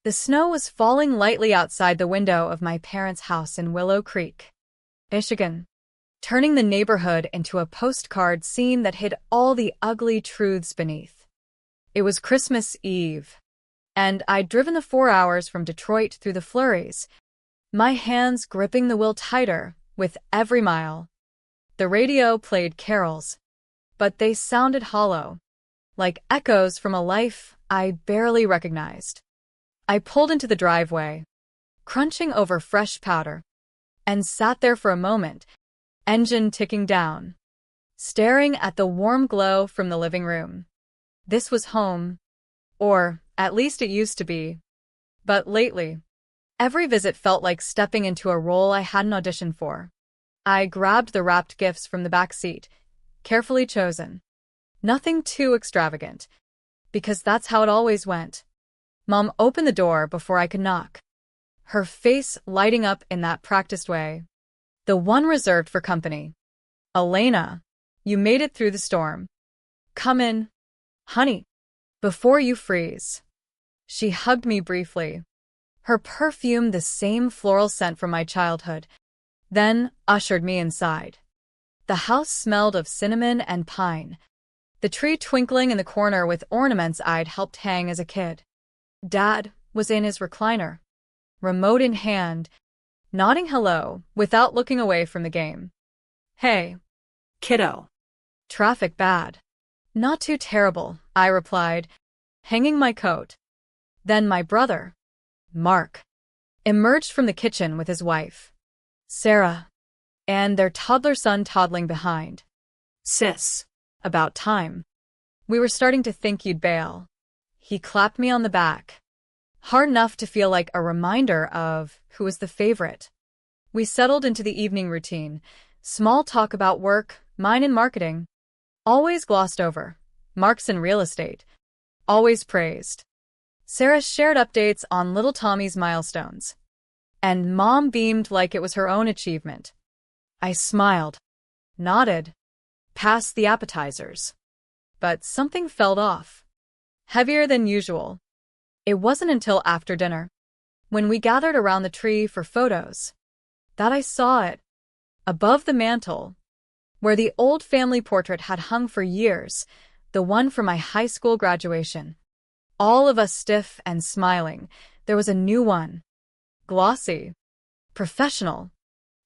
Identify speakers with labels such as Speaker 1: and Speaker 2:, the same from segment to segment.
Speaker 1: The snow was falling lightly outside the window of my parents' house in Willow Creek, Michigan, turning the neighborhood into a postcard scene that hid all the ugly truths beneath. It was Christmas Eve, and I'd driven the 4 hours from Detroit through the flurries, my hands gripping the wheel tighter with every mile. The radio played carols, but they sounded hollow, like echoes from a life I barely recognized. I pulled into the driveway, crunching over fresh powder, and sat there for a moment, engine ticking down, staring at the warm glow from the living room. This was home, or at least it used to be. But lately, every visit felt like stepping into a role I hadn't auditioned for. I grabbed the wrapped gifts from the back seat, carefully chosen. Nothing too extravagant, because that's how it always went. Mom opened the door before I could knock, her face lighting up in that practiced way. The one reserved for company. "Elena, you made it through the storm. Come in, honey, before you freeze." She hugged me briefly, her perfume the same floral scent from my childhood, then ushered me inside. The house smelled of cinnamon and pine, the tree twinkling in the corner with ornaments I'd helped hang as a kid. Dad was in his recliner, remote in hand, nodding hello without looking away from the game. "Hey, kiddo. Traffic bad?" "Not too terrible," I replied, hanging my coat. Then my brother, Mark, emerged from the kitchen with his wife, Sarah, and their toddler son toddling behind. "Sis, about time. We were starting to think you'd bail." He clapped me on the back, hard enough to feel like a reminder of who was the favorite. We settled into the evening routine, small talk about work, mine in marketing. Always glossed over. Mark's in real estate. Always praised. Sarah shared updates on little Tommy's milestones, and Mom beamed like it was her own achievement. I smiled, nodded, past the appetizers. But something felt off. Heavier than usual. It wasn't until after dinner, when we gathered around the tree for photos, that I saw it, above the mantel, where the old family portrait had hung for years, the one from my high school graduation. All of us stiff and smiling, there was a new one. Glossy, professional,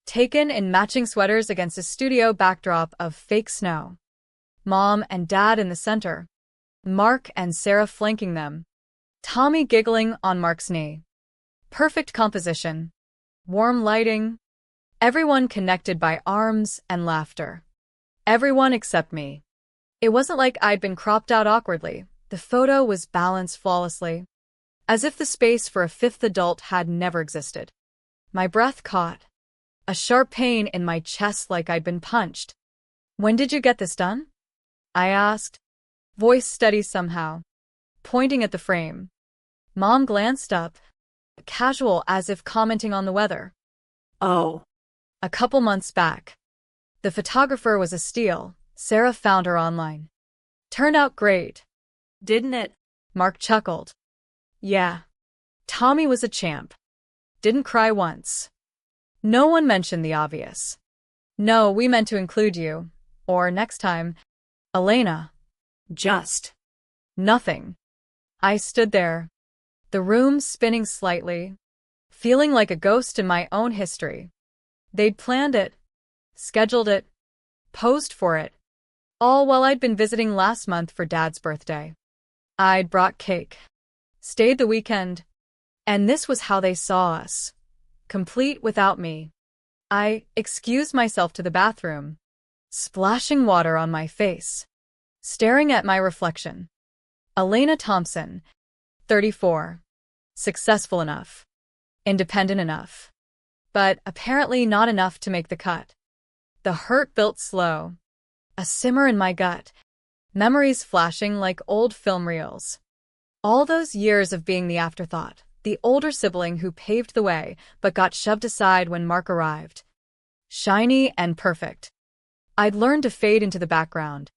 Speaker 1: taken in matching sweaters against a studio backdrop of fake snow. Mom and Dad in the center, Mark and Sarah flanking them, Tommy giggling on Mark's knee. Perfect composition, warm lighting, everyone connected by arms and laughter. Everyone except me. It wasn't like I'd been cropped out awkwardly. The photo was balanced flawlessly, as if the space for a fifth adult had never existed. My breath caught, a sharp pain in my chest like I'd been punched. "When did you get this done?" I asked, voice steady somehow, pointing at the frame. Mom glanced up, casual as if commenting on the weather. "Oh, a couple months back." The photographer was a steal. Sarah found her online. "Turned out great, didn't it?" Mark chuckled. "Yeah. Tommy was a champ. Didn't cry once." No one mentioned the obvious. "No, we meant to include you. Or next time, Elena." Just nothing. I stood there, the room spinning slightly, feeling like a ghost in my own history. They'd planned it, scheduled it, posed for it, all while I'd been visiting last month for Dad's birthday. I'd brought cake, stayed the weekend, and this was how they saw us, complete without me. I excused myself to the bathroom, splashing water on my face, staring at my reflection. Elena Thompson, 34. Successful enough. Independent enough. But apparently not enough to make the cut. The hurt built slow. A simmer in my gut. Memories flashing like old film reels. All those years of being the afterthought. The older sibling who paved the way, but got shoved aside when Mark arrived. Shiny and perfect. I'd learned to fade into the background.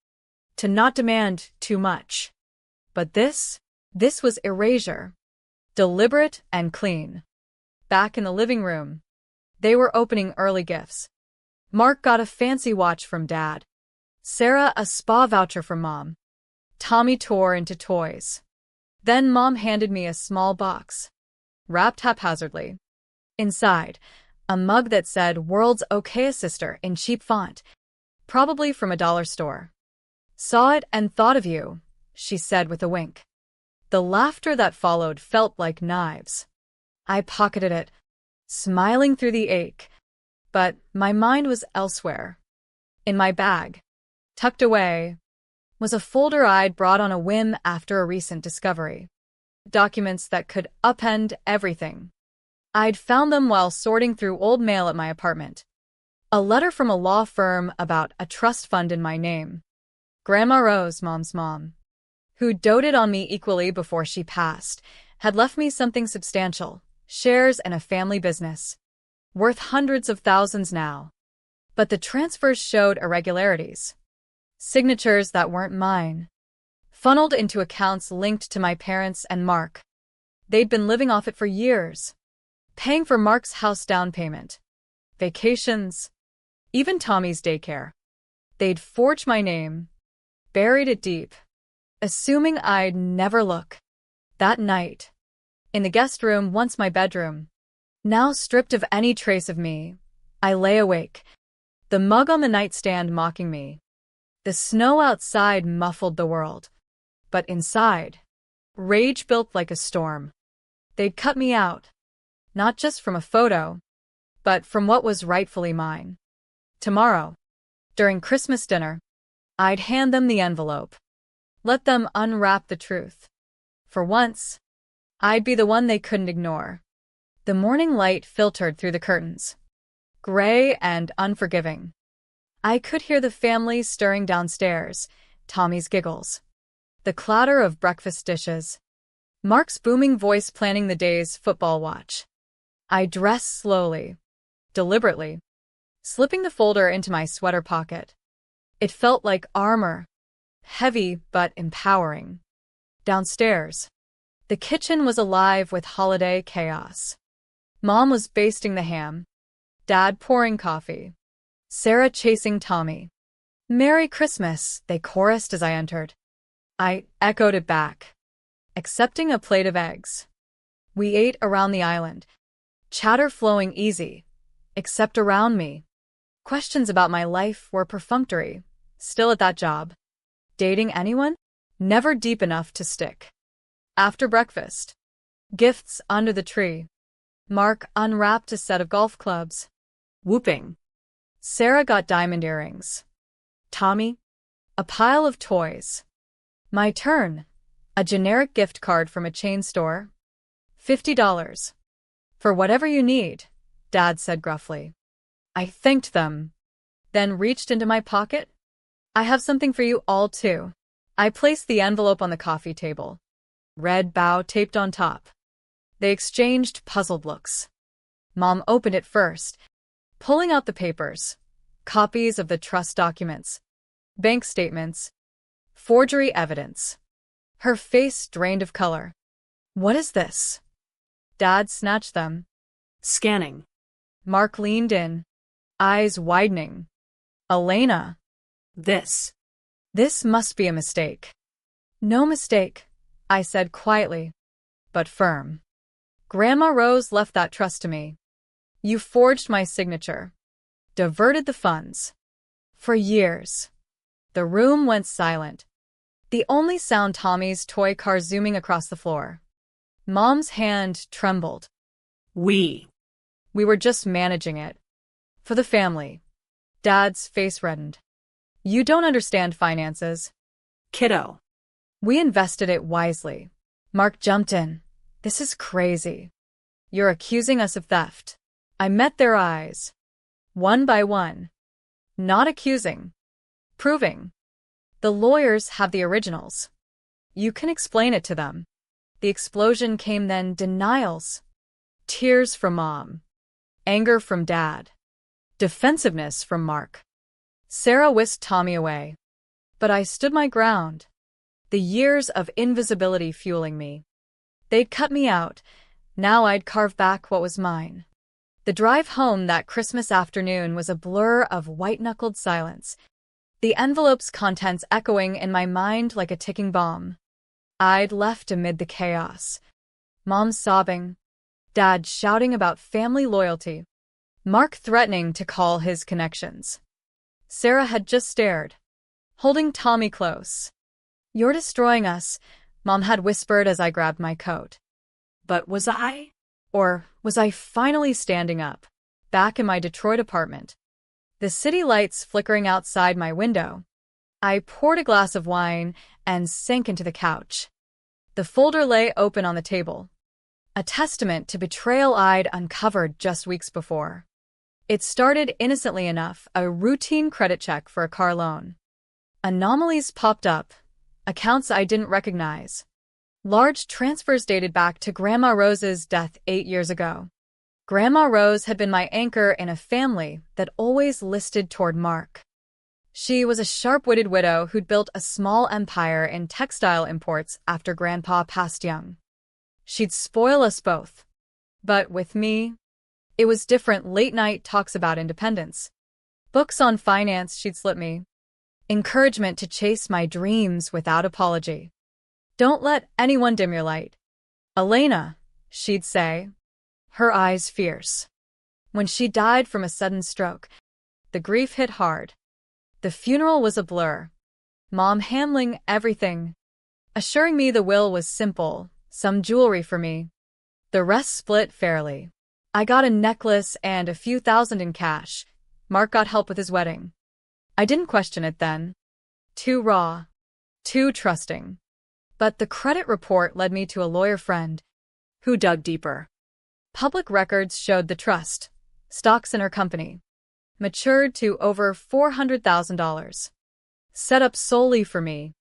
Speaker 1: To not demand too much. But this was erasure. Deliberate and clean. Back in the living room, they were opening early gifts. Mark got a fancy watch from Dad. Sarah a spa voucher from Mom. Tommy tore into toys. Then Mom handed me a small box, wrapped haphazardly. Inside, a mug that said "World's Okayest Sister" in cheap font, probably from a dollar store. "Saw it and thought of you," she said with a wink. The laughter that followed felt like knives. I pocketed it, smiling through the ache, but my mind was elsewhere. In my bag, tucked away, was a folder I'd brought on a whim after a recent discovery. Documents that could upend everything. I'd found them while sorting through old mail at my apartment. A letter from a law firm about a trust fund in my name. Grandma Rose, Mom's mom, who doted on me equally before she passed, had left me something substantial, shares in a family business, worth hundreds of thousands now. But the transfers showed irregularities. Signatures that weren't mine, funneled into accounts linked to my parents and Mark. They'd been living off it for years, paying for Mark's house down payment, vacations, even Tommy's daycare. They'd forged my name, buried it deep, assuming I'd never look. That night, in the guest room once my bedroom, now stripped of any trace of me, I lay awake, the mug on the nightstand mocking me. The snow outside muffled the world, but inside, rage built like a storm. They'd cut me out, not just from a photo, but from what was rightfully mine. Tomorrow, during Christmas dinner, I'd hand them the envelope. Let them unwrap the truth. For once, I'd be the one they couldn't ignore. The morning light filtered through the curtains, gray and unforgiving. I could hear the family stirring downstairs, Tommy's giggles, the clatter of breakfast dishes, Mark's booming voice planning the day's football watch. I dressed slowly, deliberately, slipping the folder into my sweater pocket. It felt like armor, heavy but empowering. Downstairs, the kitchen was alive with holiday chaos. Mom was basting the ham, Dad pouring coffee, Sarah chasing Tommy. "Merry Christmas," they chorused as I entered. I echoed it back, accepting a plate of eggs. We ate around the island, chatter flowing easy, except around me. Questions about my life were perfunctory, still at that job. Dating anyone? Never deep enough to stick. After breakfast, gifts under the tree. Mark unwrapped a set of golf clubs. Whooping. Sarah got diamond earrings. Tommy? A pile of toys. My turn. A generic gift card from a chain store. $50. "For whatever you need," Dad said gruffly. I thanked them, then reached into my pocket. "I have something for you all too." I placed the envelope on the coffee table, red bow taped on top. They exchanged puzzled looks. Mom opened it first, pulling out the papers, copies of the trust documents, bank statements, forgery evidence. Her face drained of color. "What is this?" Dad snatched them. "Scanning." Mark leaned in, eyes widening. "Elena, this must be a mistake." "No mistake," I said quietly, but firm. "Grandma Rose left that trust to me. You forged my signature, diverted the funds. For years." The room went silent. The only sound Tommy's toy car zooming across the floor. Mom's hand trembled. We were just managing it. For the family. Dad's face reddened. "You don't understand finances, kiddo. We invested it wisely." Mark jumped in. "This is crazy. You're accusing us of theft." I met their eyes, one by one. Not accusing. Proving. "The lawyers have the originals. You can explain it to them." The explosion came then, denials. Tears from Mom. Anger from Dad. Defensiveness from Mark. Sarah whisked Tommy away. But I stood my ground, the years of invisibility fueling me. They'd cut me out. Now I'd carve back what was mine. The drive home that Christmas afternoon was a blur of white-knuckled silence, the envelope's contents echoing in my mind like a ticking bomb. I'd left amid the chaos. Mom sobbing, Dad shouting about family loyalty, Mark threatening to call his connections. Sarah had just stared, holding Tommy close. "You're destroying us," Mom had whispered as I grabbed my coat. But was I? Or was I finally standing up, back in my Detroit apartment? The city lights flickering outside my window. I poured a glass of wine and sank into the couch. The folder lay open on the table, a testament to betrayal I'd uncovered just weeks before. It started innocently enough, a routine credit check for a car loan. Anomalies popped up, accounts I didn't recognize. Large transfers dated back to Grandma Rose's death 8 years ago. Grandma Rose had been my anchor in a family that always listed toward Mark. She was a sharp-witted widow who'd built a small empire in textile imports after Grandpa passed young. She'd spoil us both. But with me, it was different. Late-night talks about independence. Books on finance she'd slip me. Encouragement to chase my dreams without apology. "Don't let anyone dim your light, Elena," she'd say, her eyes fierce. When she died from a sudden stroke, the grief hit hard. The funeral was a blur. Mom handling everything, assuring me the will was simple, some jewelry for me. The rest split fairly. I got a necklace and a few thousand in cash. Mark got help with his wedding. I didn't question it then. Too raw. Too trusting. But the credit report led me to a lawyer friend who dug deeper. Public records showed the trust, stocks in her company, matured to over $400,000. Set up solely for me,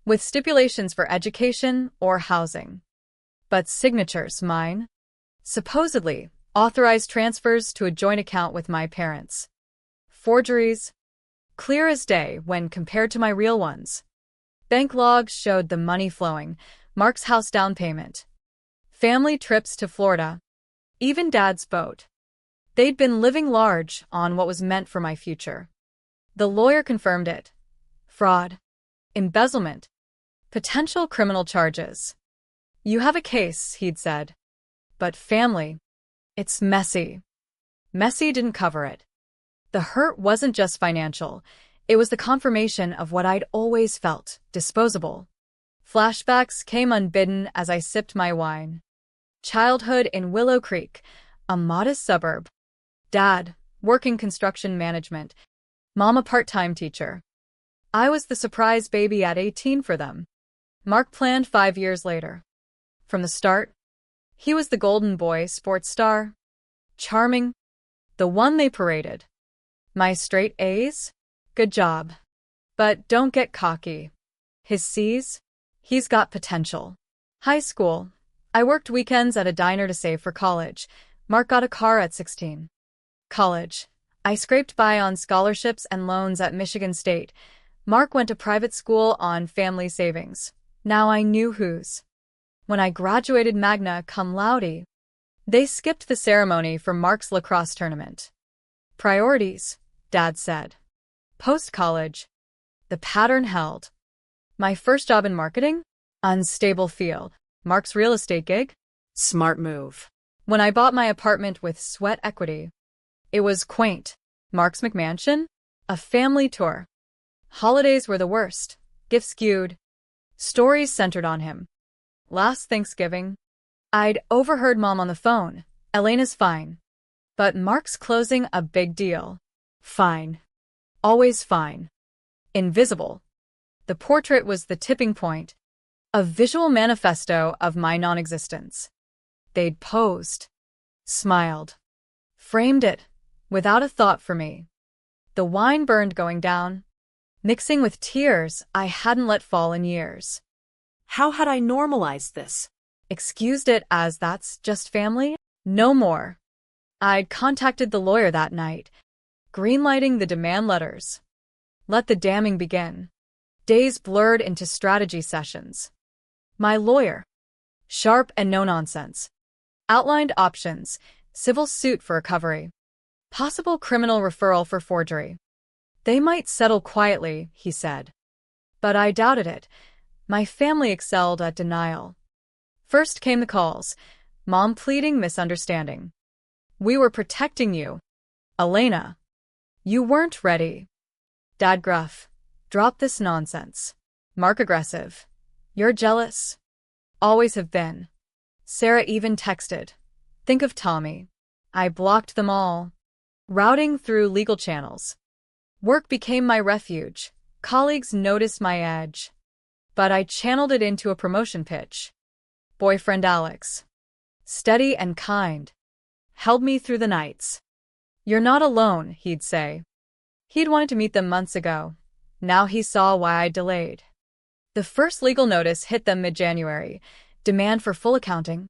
Speaker 1: with stipulations for education or housing. But signatures, mine. Supposedly, authorized transfers to a joint account with my parents. Forgeries, clear as day when compared to my real ones. Bank logs showed the money flowing, Mark's house down payment, family trips to Florida, even Dad's boat. They'd been living large on what was meant for my future. The lawyer confirmed it. Fraud, embezzlement, potential criminal charges. "You have a case," he'd said. "But family, it's messy." Messy didn't cover it. The hurt wasn't just financial. It was the confirmation of what I'd always felt, disposable. Flashbacks came unbidden as I sipped my wine. Childhood in Willow Creek, a modest suburb. Dad, working construction management. Mom, a part-time teacher. I was the surprise baby at 18 for them. Mark planned 5 years later. From the start, he was the golden boy sports star. Charming. The one they paraded. My straight A's? Good job. But don't get cocky. His C's? He's got potential. High school. I worked weekends at a diner to save for college. Mark got a car at 16. College. I scraped by on scholarships and loans at Michigan State. Mark went to private school on family savings. Now I knew whose. When I graduated magna cum laude, they skipped the ceremony for Mark's lacrosse tournament. Priorities, Dad said. Post-college. The pattern held. My first job in marketing? Unstable field. Mark's real estate gig? Smart move. When I bought my apartment with sweat equity, it was quaint. Mark's McMansion? A family tour. Holidays were the worst. Gifts skewed. Stories centered on him. Last Thanksgiving, I'd overheard Mom on the phone. "Elena's fine. But Mark's closing a big deal." Fine. Always fine. Invisible. The portrait was the tipping point. A visual manifesto of my non-existence. They'd posed. Smiled. Framed it. Without a thought for me. The wine burned going down, mixing with tears I hadn't let fall in years. How had I normalized this? Excused it as that's just family? No more. I'd contacted the lawyer that night, greenlighting the demand letters. Let the damning begin. Days blurred into strategy sessions. My lawyer. Sharp and no nonsense. Outlined options: civil suit for recovery, possible criminal referral for forgery. They might settle quietly, he said. But I doubted it. My family excelled at denial. First came the calls, Mom pleading misunderstanding. We were protecting you, Elena. You weren't ready. Dad gruff. Drop this nonsense. Mark aggressive. You're jealous. Always have been. Sarah even texted. Think of Tommy. I blocked them all. Routing through legal channels. Work became my refuge. Colleagues noticed my edge. But I channeled it into a promotion pitch. Boyfriend Alex. Steady and kind. Held me through the nights. You're not alone, he'd say. He'd wanted to meet them months ago. Now he saw why I delayed. The first legal notice hit them mid-January. Demand for full accounting.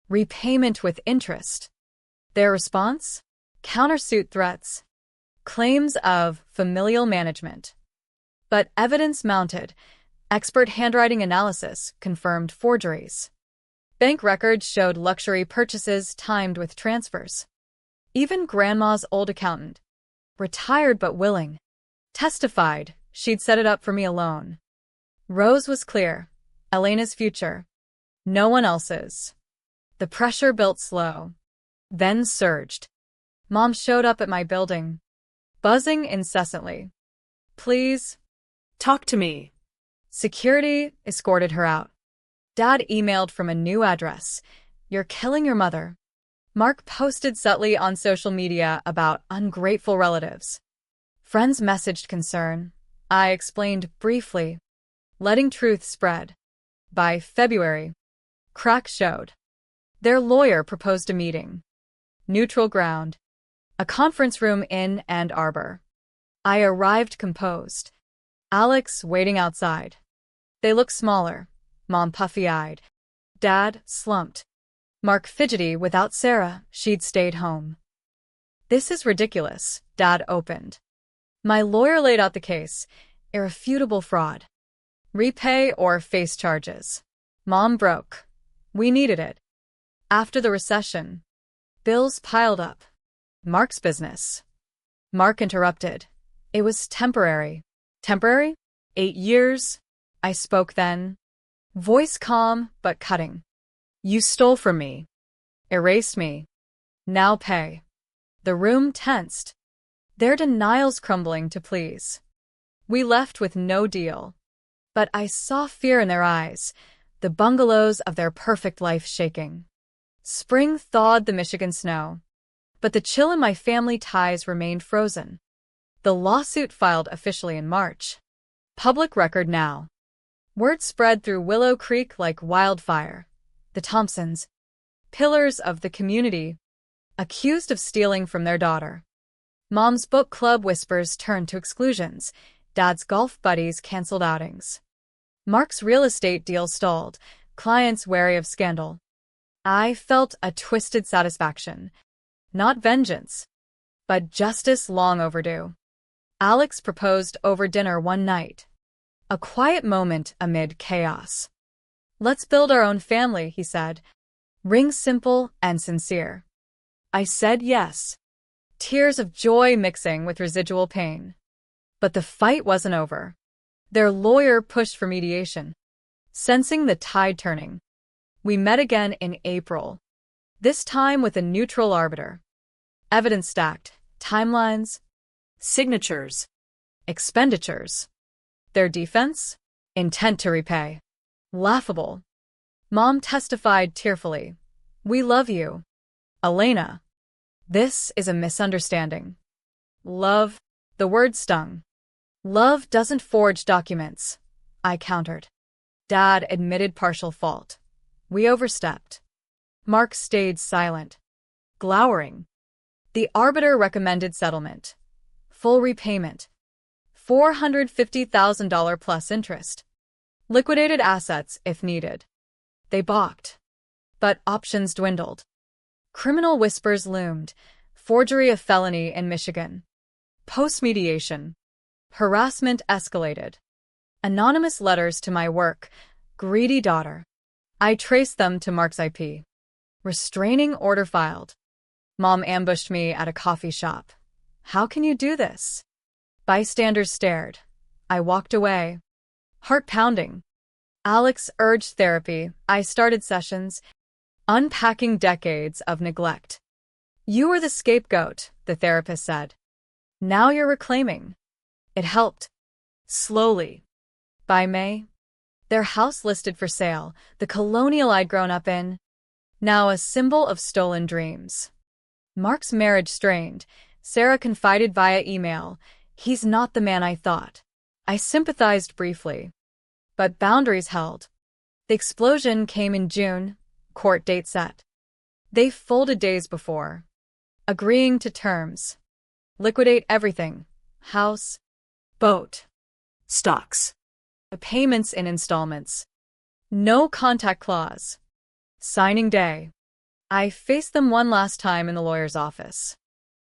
Speaker 1: Repayment with interest. Their response? Countersuit threats. Claims of familial management. But evidence mounted. Expert handwriting analysis confirmed forgeries. Bank records showed luxury purchases timed with transfers. Even Grandma's old accountant, retired but willing, testified she'd set it up for me alone. Rose was clear. Elena's future. No one else's. The pressure built slow, then surged. Mom showed up at my building, buzzing incessantly. Please, talk to me. Security escorted her out. Dad emailed from a new address. You're killing your mother. Mark posted subtly on social media about ungrateful relatives. Friends messaged concern. I explained briefly, letting truth spread. By February, cracks showed. Their lawyer proposed a meeting. Neutral ground. A conference room in Ann Arbor. I arrived composed. Alex waiting outside. They looked smaller. Mom puffy-eyed. Dad slumped. Mark fidgety without Sarah. She'd stayed home. This is ridiculous, Dad opened. My lawyer laid out the case. Irrefutable fraud. Repay or face charges. Mom broke. We needed it. After the recession, bills piled up. Mark's business. Mark interrupted. It was temporary. Temporary? 8 years? I spoke then. Voice calm but cutting. You stole from me. Erased me. Now pay. The room tensed. Their denials crumbling to please. We left with no deal. But I saw fear in their eyes, the bungalows of their perfect life shaking. Spring thawed the Michigan snow. But the chill in my family ties remained frozen. The lawsuit filed officially in March. Public record now. Word spread through Willow Creek like wildfire. The Thompsons, pillars of the community, accused of stealing from their daughter. Mom's book club whispers turned to exclusions. Dad's golf buddies canceled outings. Mark's real estate deal stalled, clients wary of scandal. I felt a twisted satisfaction. Not vengeance, but justice long overdue. Alex proposed over dinner one night. A quiet moment amid chaos. Let's build our own family, he said. Ring simple and sincere. I said yes. Tears of joy mixing with residual pain. But the fight wasn't over. Their lawyer pushed for mediation. Sensing the tide turning, we met again in April. This time with a neutral arbiter. Evidence stacked. Timelines. Signatures. Expenditures. Their defense? Intent to repay. Laughable. Mom testified tearfully. We love you, Elena. This is a misunderstanding. Love. The word stung. Love doesn't forge documents, I countered. Dad admitted partial fault. We overstepped. Mark stayed silent, glowering. The arbiter recommended settlement. Full repayment. $450,000 plus interest. Liquidated assets if needed. They balked. But options dwindled. Criminal whispers loomed. Forgery a felony in Michigan. Post-mediation. Harassment escalated. Anonymous letters to my work. Greedy daughter. I traced them to Mark's IP. Restraining order filed. Mom ambushed me at a coffee shop. How can you do this? Bystanders stared. I walked away. Heart pounding. Alex urged therapy. I started sessions, unpacking decades of neglect. You were the scapegoat, the therapist said. Now you're reclaiming. It helped. Slowly. By May, their house listed for sale, the colonial I'd grown up in, now a symbol of stolen dreams. Mark's marriage strained. Sarah confided via email, he's not the man I thought. I sympathized briefly. But boundaries held. The explosion came in June, court date set. They folded days before, agreeing to terms. Liquidate everything. House, boat, stocks. Payments in installments. No contact clause. Signing day. I faced them one last time in the lawyer's office.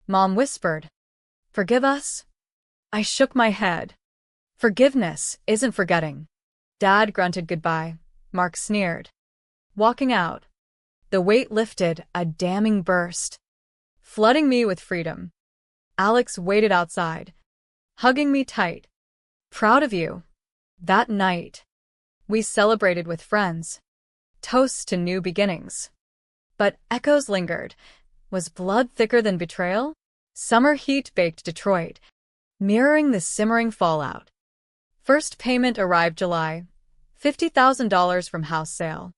Speaker 1: Mom whispered, "Forgive us?" I shook my head. Forgiveness isn't forgetting. Dad grunted goodbye. Mark sneered. Walking out. The weight lifted, a damning burst, flooding me with freedom. Alex waited outside, hugging me tight. Proud of you. That night, we celebrated with friends. Toasts to new beginnings. But echoes lingered. Was blood thicker than betrayal? Summer heat baked Detroit, mirroring the simmering fallout. First payment arrived July, $50,000 from house sale.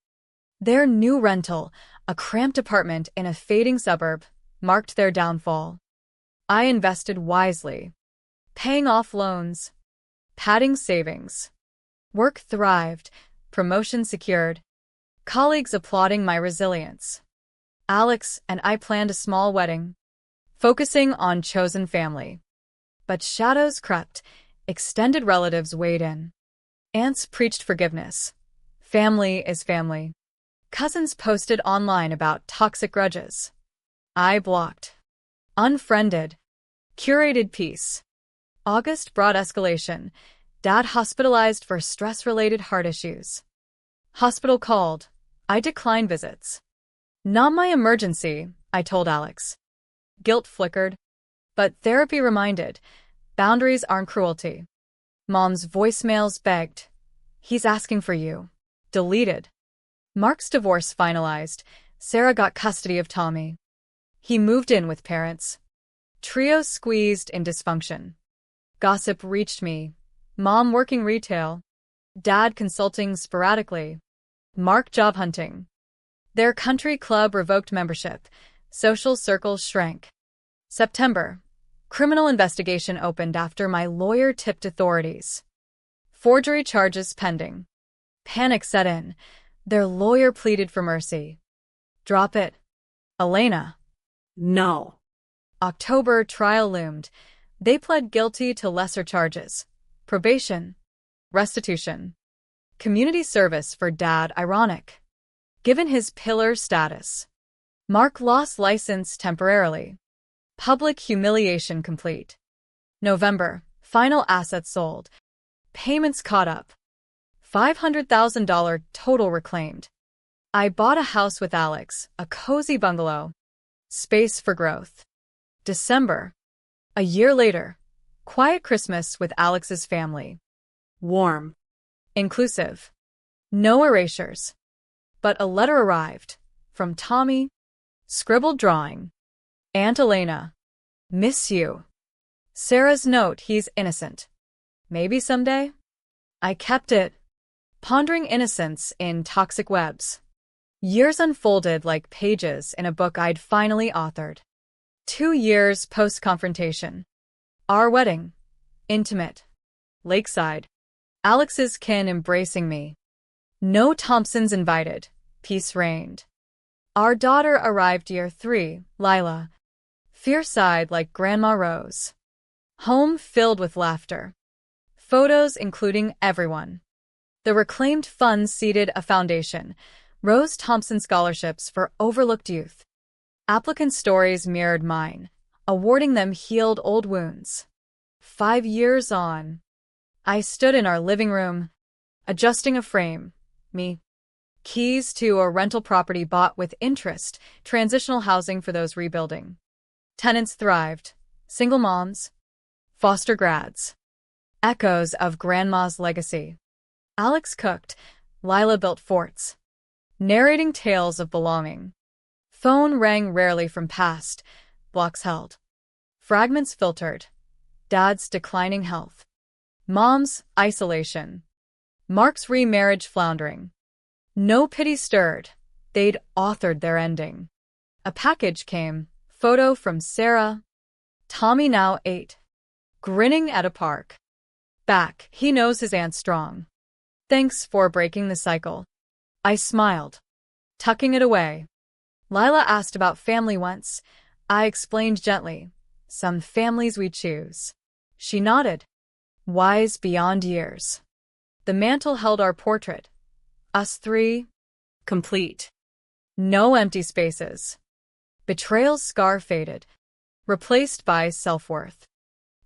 Speaker 1: Their new rental, a cramped apartment in a fading suburb, marked their downfall. I invested wisely, paying off loans, padding savings. Work thrived, promotion secured, colleagues applauding my resilience. Alex and I planned a small wedding, focusing on chosen family. But shadows crept, extended relatives weighed in. Aunts preached forgiveness. Family is family. Cousins posted online about toxic grudges. I blocked, unfriended, curated peace. August brought escalation. Dad hospitalized for stress-related heart issues. Hospital called. I declined visits. Not my emergency, I told Alex. Guilt flickered. But therapy reminded, boundaries aren't cruelty. Mom's voicemails begged. He's asking for you. Deleted. Mark's divorce finalized. Sarah got custody of Tommy. He moved in with parents. Trio squeezed in dysfunction. Gossip reached me. Mom working retail. Dad consulting sporadically. Mark job hunting. Their country club revoked membership. Social circles shrank. September. Criminal investigation opened after my lawyer tipped authorities. Forgery charges pending. Panic set in. Their lawyer pleaded for mercy. Drop it. Elena.
Speaker 2: No.
Speaker 1: October trial loomed. They pled guilty to lesser charges. Probation. Restitution. Community service for Dad ironic. Given his pillar status. Mark lost license temporarily. Public humiliation complete. November. Final assets sold. Payments caught up. $500,000 total reclaimed. I bought a house with Alex, a cozy bungalow. Space for growth. December. A year later. Quiet Christmas with Alex's family.
Speaker 2: Warm.
Speaker 1: Inclusive. No erasures. But a letter arrived. From Tommy. Scribbled drawing. Aunt Elena. Miss you. Sarah's note, he's innocent. Maybe someday? I kept it. Pondering innocence in toxic webs. Years unfolded like pages in a book I'd finally authored. 2 years post-confrontation. Our wedding. Intimate. Lakeside. Alex's kin embracing me. No Thompsons invited. Peace reigned. Our daughter arrived year 3, Lila. Fierce-eyed like Grandma Rose. Home filled with laughter. Photos including everyone. The reclaimed funds seeded a foundation, Rose Thompson Scholarships for Overlooked Youth. Applicant stories mirrored mine, awarding them healed old wounds. 5 years on. I stood in our living room, adjusting a frame, me Keys to a rental property bought with interest, transitional housing for those rebuilding. Tenants thrived. Single moms. Foster grads. Echoes of grandma's legacy. Alex cooked. Lila built forts. Narrating tales of belonging. Phone rang rarely from past. Blocks held. Fragments filtered. Dad's declining health. Mom's isolation. Mark's remarriage floundering. No pity stirred. They'd authored their ending. A package came. Photo from Sarah. Tommy now 8. Grinning at a park. Back, he knows his aunt's strong. Thanks for breaking the cycle. I smiled, tucking it away. Lila asked about family once. I explained gently. Some families we choose. She nodded, wise beyond years. The mantel held our portrait. Us three.
Speaker 2: Complete.
Speaker 1: No empty spaces. Betrayal's scar faded, replaced by self-worth.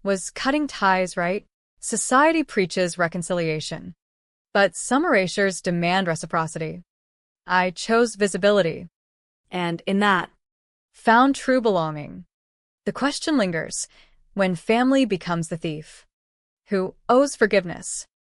Speaker 1: Was cutting ties right? Society preaches reconciliation. But some erasures demand reciprocity. I chose visibility.
Speaker 2: And in that,
Speaker 1: Found true belonging. The question lingers, when family becomes the thief. Who owes forgiveness?